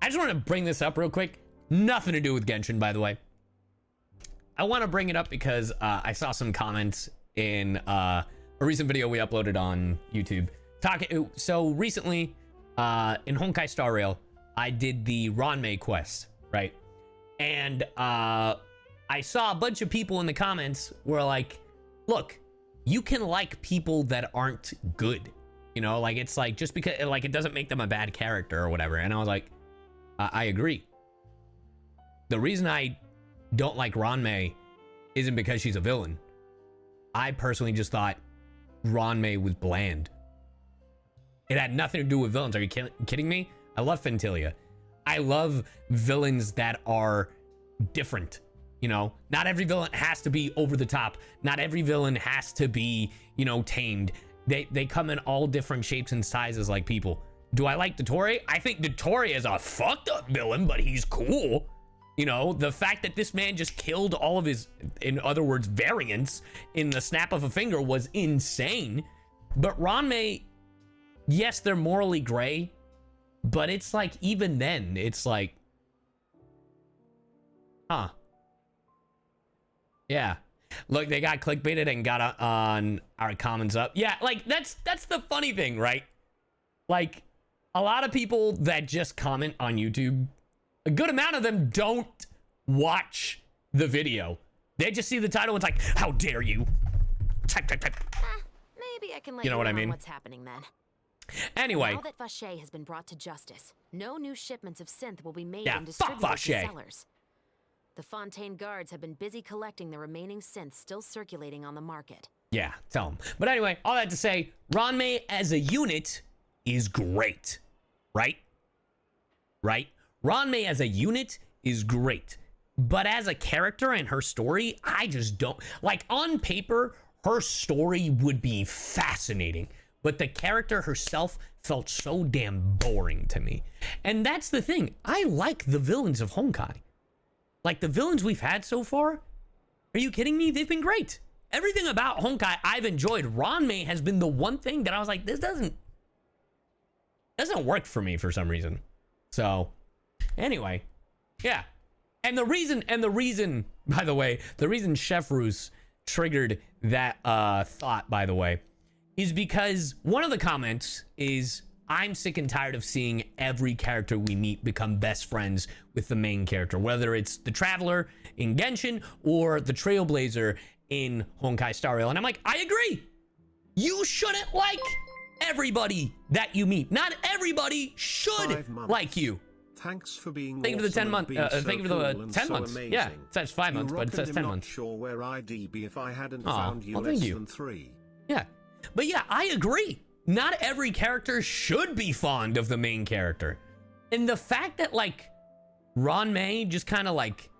I just want to bring this up real quick. Nothing to do with Genshin, by the way. I want to bring it up because I saw some comments in a recent video we uploaded on YouTube. So recently, in Honkai Star Rail, I did the Ranmei quest, right? And I saw a bunch of people in the comments were like, look, you can like people that aren't good. You know, like, it's like, just because, like, it doesn't make them a bad character or whatever. And I was like, I agree. The reason I don't like Ranmei isn't because she's a villain. I personally just thought Ranmei was bland. It had nothing to do with villains. Are you kidding me? I love Phantylia. I love villains that are different. You know, not every villain has to be over the top. Not every villain has to be, you know, tamed. They come in all different shapes and sizes like people. Do I like Dottore? I think Dottore is a fucked up villain, but he's cool. You know, the fact that this man just killed all of his, in other words, variants in the snap of a finger was insane. But Ranmei, yes, they're morally gray, but it's like, even then, it's like, huh. Yeah. Look, they got clickbaited and got on our comments up. Yeah, like, that's the funny thing, right? Like, a lot of people that just comment on YouTube, a good amount of them don't watch the video. They just see the title and it's like, how dare you? Type. Maybe I can let you know what I mean? What's happening then? Anyway. Now that Vache has been brought to justice, no new shipments of synth will be made Yeah, and distributed to Vache. sellers. The Fontaine guards have been busy collecting the remaining synths still circulating on the market. Yeah, tell them. But anyway, all that to say, Ranmei as a unit is great. Right? Right? Ranmei as a unit is great. But as a character and her story, I just don't... Like, on paper, her story would be fascinating. But the character herself felt so damn boring to me. And that's the thing. I like the villains of Honkai. Like, the villains we've had so far, are you kidding me? They've been great. Everything about Honkai I've enjoyed. Ranmei has been the one thing that I was like, this doesn't work for me for some reason. So, anyway, yeah. And the reason, by the way, the reason Chef Roos triggered that thought, by the way, is because one of the comments is, I'm sick and tired of seeing every character we meet become best friends with the main character, whether it's the Traveler in Genshin or the Trailblazer in Honkai Star Rail. And I'm like, I agree. You shouldn't like everybody that you meet. Not everybody should like you. Thanks for being Thank you for the 10 months. Thank you for the 10 months. Yeah, it says 5 months, but it says 10 months. Sure where I'd be if I hadn't found you well, thank less you. than 3. Yeah, but yeah, I agree. Not every character should be fond of the main character. And the fact that, like, Ranmei just kind of, like,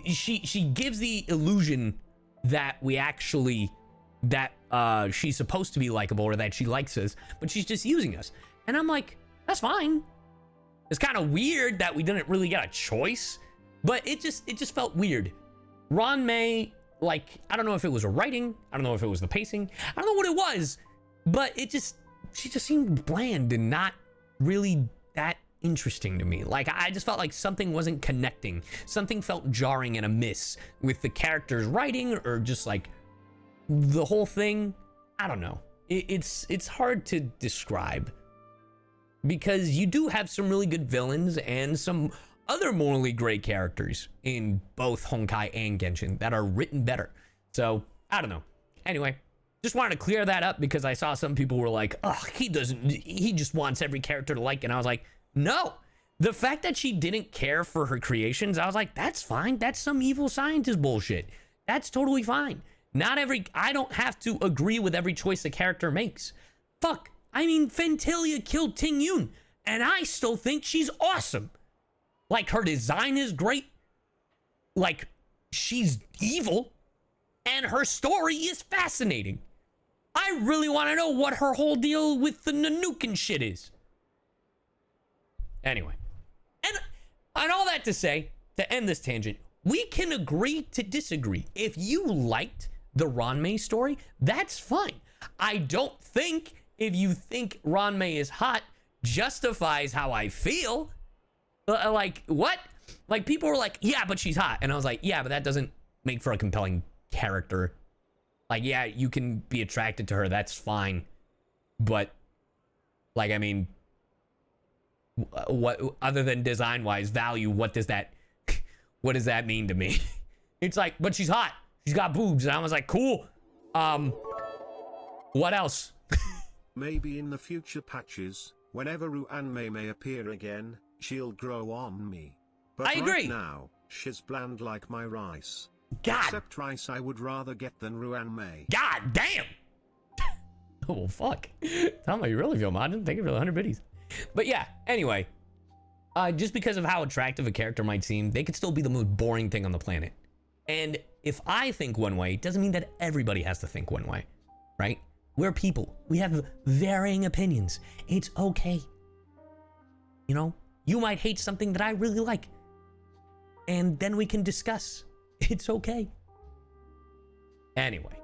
she gives the illusion that we actually, that she's supposed to be likable or that she likes us, but she's just using us. And I'm like, that's fine. It's kind of weird that we didn't really get a choice, but it just felt weird. Ranmei, like, I don't know if it was a writing, I don't know if it was the pacing, I don't know what it was, but she just seemed bland and not really that interesting to me. Like, I just felt like something wasn't connecting. Something felt jarring and amiss with the character's writing or just like the whole thing. I don't know. It's hard to describe because you do have some really good villains and some other morally gray characters in both Honkai and Genshin that are written better. So, I don't know. Anyway, just wanted to clear that up because I saw some people were like, oh, he just wants every character to like. And I was like, no. The fact that she didn't care for her creations, I was like, that's fine. That's some evil scientist bullshit. That's totally fine. I don't have to agree with every choice a character makes. Fuck. I mean, Phantylia killed Ting Yun, and I still think she's awesome. Like, her design is great. Like, she's evil, and her story is fascinating. I really want to know what her whole deal with the Nanukin shit is. Anyway, and all that to say, to end this tangent, we can agree to disagree. If you liked the Ranmei story, that's fine. I don't think if you think Ranmei is hot justifies how I feel. Like, what? Like, people were like, yeah, but she's hot. And I was like, yeah, but that doesn't make for a compelling character. Like, yeah, you can be attracted to her. That's fine. But, like, I mean, what, other than design-wise, value, what does that mean to me? It's like, but she's hot. She's got boobs. And I was like, cool. What else? Maybe in the future patches, whenever Ruanmei may appear again, she'll grow on me. But I agree. Right now, she's bland like my rice. God. Except rice I would rather get than Ruanmei. God damn. Oh, well, fuck. Tell me how you really feel, man. I didn't think of it 100 biddies. But yeah, anyway. Just because of how attractive a character might seem, they could still be the most boring thing on the planet. And if I think one way, it doesn't mean that everybody has to think one way, right? We're people. We have varying opinions. It's okay. You know, you might hate something that I really like. And then we can discuss. It's okay. Anyway.